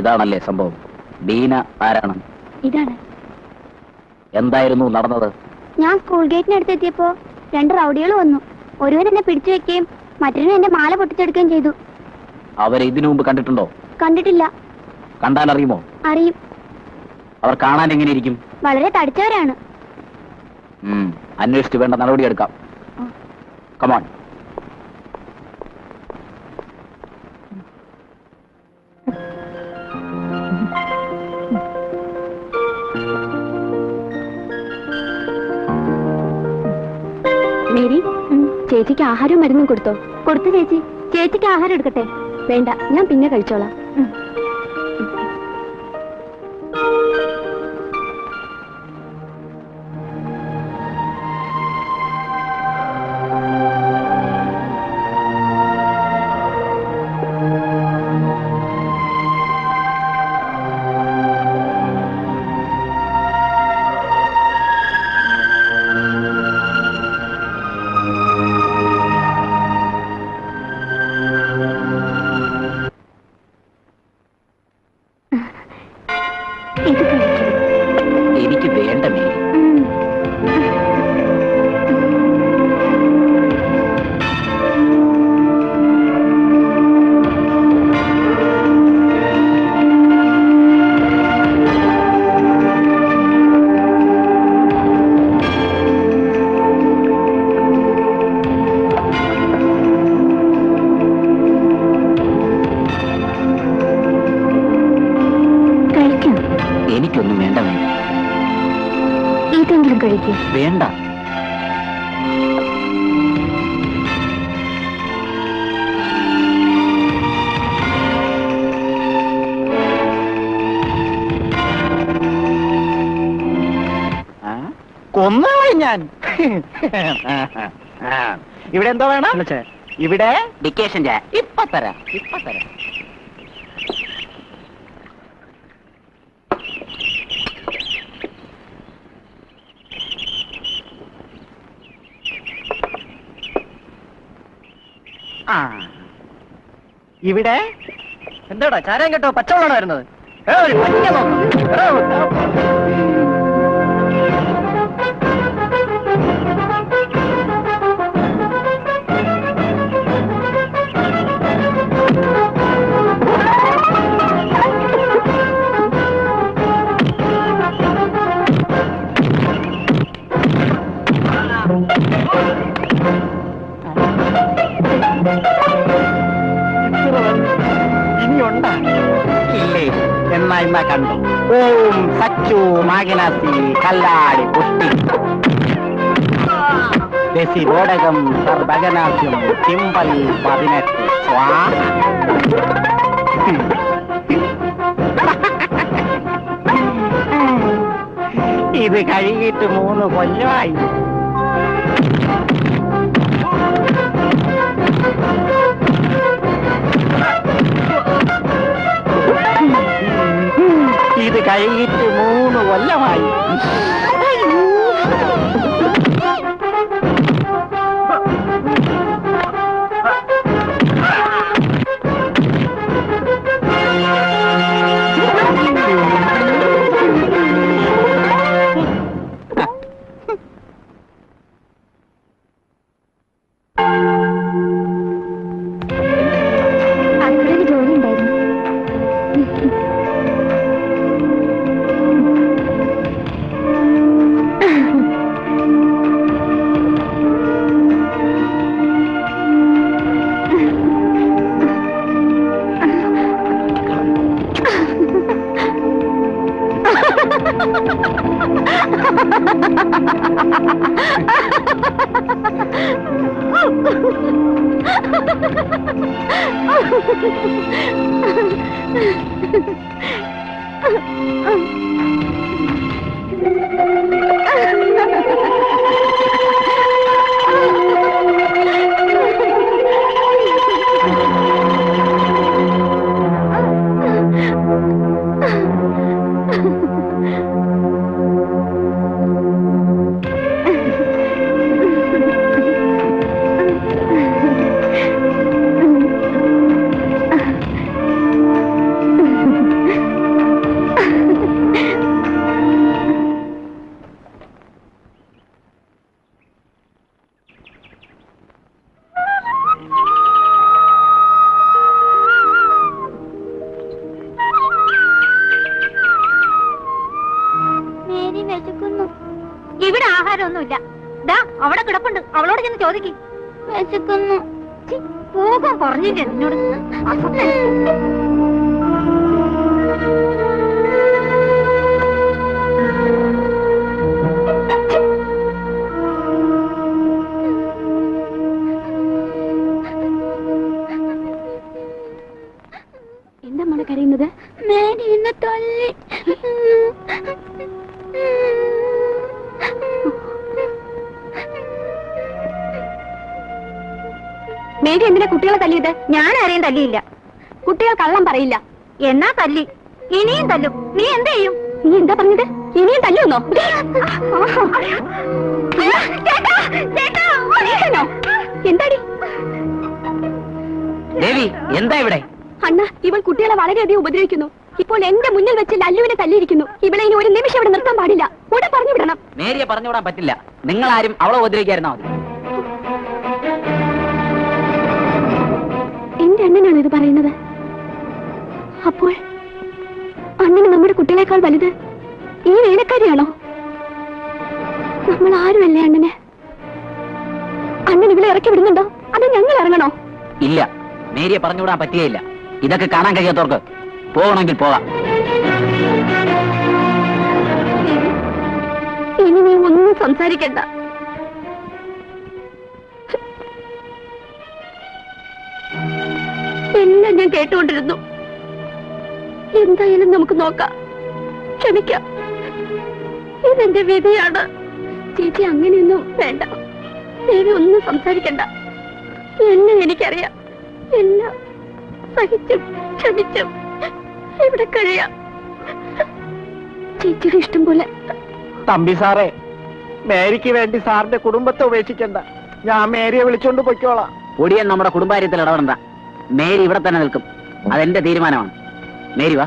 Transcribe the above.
ഇതാണല്ലേ സംഭവം? ഡീന ആരാണ്? ഇതാണ്. എന്തായിരുന്നു നടന്നത്? ഞാൻ സ്കൂൾ ഗേറ്റിനടുത്തെത്തിയപ്പോ 2 റൗഡികൾ വന്നു. ഒരുവൻ എന്നെ പിടിച്ചു വെക്കുകയും മറ്റൊരുവൻ എന്റെ മാല പൊട്ടിച്ചെടുക്കുകയും ചെയ്തു. അവരെ ഇതിനു മുമ്പ് കണ്ടിട്ടുണ്ടോ? കണ്ടിട്ടില്ല. കണ്ടാൽ അറിയുമോ? അറിയും. അവർ കാണാൻ എങ്ങനെയിരിക്കും? വളരെ തടിച്ചവരാണ്. അന്വേഷിച്ച് വേണ്ട നടപടിയെടുക്കാം. കമോൺ. മേരി, ചേച്ചിക്ക് ആഹാരവും മരുന്നും കൊടുത്തോ? കൊടുത്തു ചേച്ചി. ചേച്ചിക്ക് ആഹാരം എടുക്കട്ടെ? വേണ്ട, ഞാൻ പിന്നെ കഴിച്ചോളാം. എനിക്ക് വേണ്ട മേരി. എനിക്കൊന്നും വേണ്ട മേരി. ഇതെങ്കിലും കഴിക്കും. വേണ്ട. കൊന്നുകളയും ഞാൻ. ഇവിടെ എന്തോ വേണം? ഇവിടെ ഡിക്കേഷൻ ചായ. ഇപ്പൊ തരാം, ഇപ്പൊ തരാം. ഇവിടെ എന്താടാ ചാരം കേട്ടോ? പച്ചവെള്ളമാണ് വരുന്നത്. ഇനിയുണ്ടാ? ഇല്ലേ? എന്നാ കണ്ടു. ഓം സച്ചു മാഗിനാസി കല്ലാടി പുഷ്ടി ദശി ബോടകം സർഭഗനാസ്യം ചിമ്പൽ 18 സ്വാ. ഇത് കഴുകിയിട്ട് 3 കൊല്ലമായി. ഇത് കഴിഞ്ഞിട്ട് 3 കൊല്ലമായി. അടുക്കളയിൽ ജോലി ഉണ്ടായിരുന്നു. ഇവിടെ ആഹാരമൊന്നുമില്ല. ദാ അവിടെ കിടപ്പുണ്ട്, അവളോട് ചെന്ന് ചോദിക്കും. വിശക്കുന്നു. പോകാൻ പറഞ്ഞില്ല എന്നോട്. എന്താ മോളെ കരയുന്നത്? മേരി എന്നെ തല്ലി. മേരി എന്തിനാ കുട്ടികളെ തല്ലിയത്? ഞാൻ ആരെയും തല്ലിയില്ല. കുട്ടികൾ കള്ളം പറയില്ല. എന്നാ തല്ലി, ഇനിയും തല്ലും. നീ എന്ത് ചെയ്യും? നീ എന്താ പറഞ്ഞത്? ഇനിയും തല്ലുന്നോ? എന്താടി ദേവി, എന്താ ഇവിടെ? അണ്ണ, ഇവൾ കുട്ടികളെ വളരെയധികം ഉപദ്രവിക്കുന്നു. ഇപ്പോൾ എന്റെ മുന്നിൽ വെച്ച് ലല്ലുവിനെ തല്ലിയിരിക്കുന്നു. ഇവളെ ഇനി ഒരു നിമിഷം ഇവിടെ നിർത്താൻ പാടില്ല. ഉടൻ പറഞ്ഞു വിടണം. മേരിയെ പറഞ്ഞുവിടാൻ പറ്റില്ല. നിങ്ങൾ ആരും അവളെ ഉപദ്രവിക്കായിരുന്നാ മതി. എന്റെ അണ്ണനാണ് ഇത് പറയുന്നത്. അപ്പോൾ അണ്ണന് നമ്മുടെ കുട്ടികളെക്കാൾ വലുത് ഈ വേലക്കാരിയാണോ? നമ്മൾ ആരുമല്ലേ അണ്ണന്? അണ്ണൻ ഇവിടെ ഇറക്കി വിടുന്നുണ്ടോ? അത് ഞങ്ങൾ ഇറങ്ങണോ? ഇല്ല, മേരിയെ പറഞ്ഞുവിടാൻ പറ്റുകയില്ല. ഇതൊക്കെ കാണാൻ കഴിയാത്തവർക്ക് പോകണമെങ്കിൽ പോകാം. ഇനി നീ ഒന്നും സംസാരിക്കണ്ട. എല്ലാം ഞാൻ കേട്ടുകൊണ്ടിരുന്നു. എന്തായാലും നമുക്ക് നോക്കാം, ക്ഷമിക്കാം. ഇതെന്റെ വിധിയാണ്. ചേച്ചി അങ്ങനെയൊന്നും വേണ്ട. ദേവി ഒന്നും സംസാരിക്കണ്ട. എന്നെ എനിക്കറിയാം. എല്ലാം സഹിച്ചും ക്ഷമിച്ചും ഇവിടെ കഴിയാം. ചേച്ചിയുടെ ഇഷ്ടം പോലെ. തമ്പി സാറേ, മേരിക്ക് വേണ്ടി സാറിന്റെ കുടുംബത്തെ ഉപേക്ഷിക്കണ്ട. ഞാൻ മേരിയെ വിളിച്ചോണ്ട് പൊയ്ക്കോളാം. ഒടിയൻ നമ്മുടെ കുടുംബകാര്യത്തിൽ ഇടപെടണ്ട. മേരി ഇവിടെ തന്നെ നിൽക്കും. അതെന്റെ തീരുമാനമാണ്. മേരി വാ.